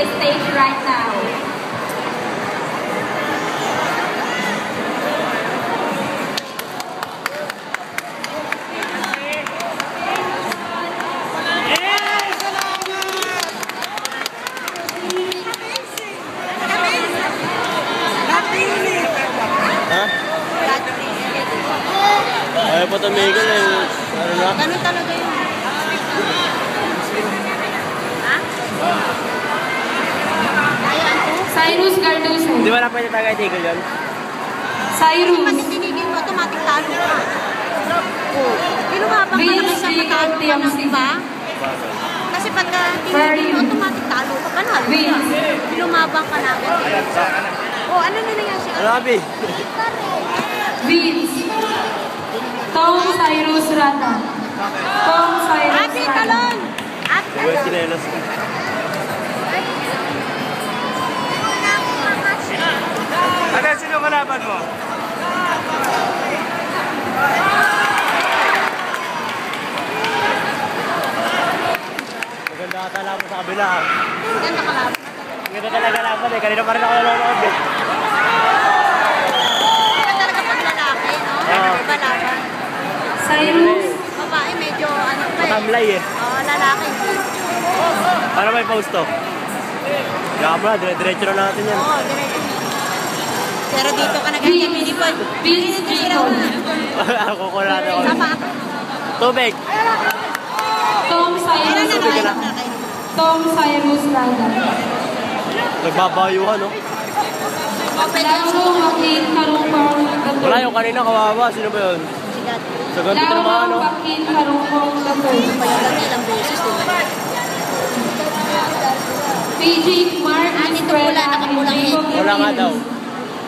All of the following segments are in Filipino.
the stage right now. Ayaw pa tumigil eh. Ano na? Ganun talaga yun. Ha? Cyrus Garduso. Di ba na pwede tayo tigil yun? Cyrus. Pati tinigil mo, automatic talo ka. Pinumabang ka naman sa patalo ka ng iba. Kasi pagka tinigil mo, automatic talo ka. Panalo ka. Pinumabang ka namin. O, ano na nangyari siya? Rabi. Vince. Tom Cyrus Rata. Tom Cyrus Rata. Ate, talon! Ate, talon! Sinelas. Ano, sino kalaban mo? Maganda ata lang sa kabila. Ganda ka lang. Maganda talaga laban eh. Kanina pa rin ako nanonood eh. Ganda talaga pag lalaki, no? Iba laban. Cyrus. Babae, medyo ano pa eh. Matamlay eh. Oo, lalaki. Para may post to. Kaya mo na, diretso na natin yan. Oo, diretso. Pero dito ka nag-ganyan, hindi po. Vince Chico. Ako ko na ako. Sama ako. Tubig. Tom Cyrus Rata. Tom Cyrus Rata. Nagbabayuhan, no? Laro Joaquin Karungkong Datoy. Wala yung kanina, kawawa. Sino ba yun? Sa ganito Laro naman, no? Joaquin Karungkong Datoy. Ilang beses, diba? PJ Mark Estrella and Jacob Wala nga daw. Ramirez.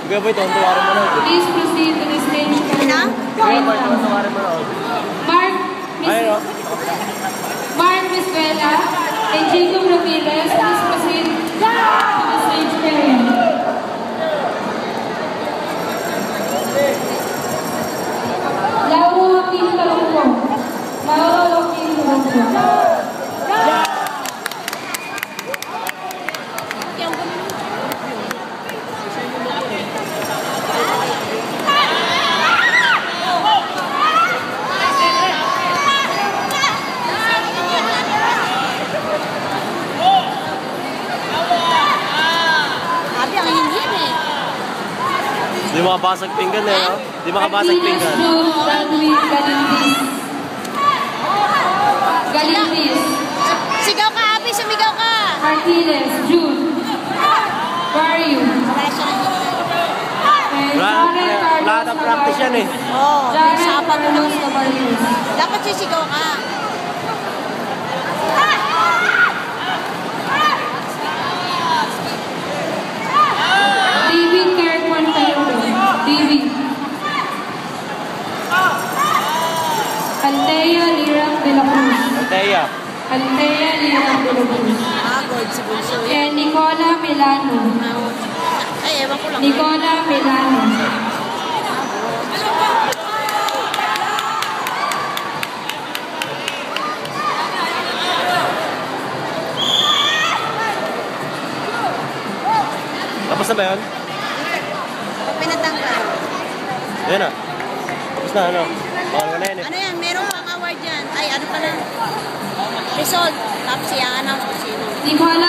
Sige boy, tuwarin mo na. Please proceed to the stage. Sino? Sige boy, tuwarin mo na. Mark Ayun, no? Estrella and Jacob Ramirez. Please proceed to the stage area. Lauro Joaquin Karungkong. Lauro Joaquin Karungkong. Sabi, ang hingin eh. Di makabasag pinggan eh, no? Di makabasag pinggan. Galintis. Sigaw ka, Abi, sumigaw ka. Martinez, June. Barrio. Wala siya ng hingin. Wala na practice yan eh. Oo, Jared sapat mo lang. Carlos Cabarrus. Dapat sisigaw ka. David Kerkwan Tayoto. David. Althea Lirang de la Cruz. Althea. Althea Lirang de la Cruz. Agod, si Bunso. And Nicola Milano. Ay, ewan ko lang. Nicola Milano. Tapos na ba yun? Pinatanggal. Yan na. Tapos na, ano? Bawal mo na yan eh. Ano yan? Meron pang award yan. Ay, ano pala? Result. Tapos i-announce ko sino. Nicola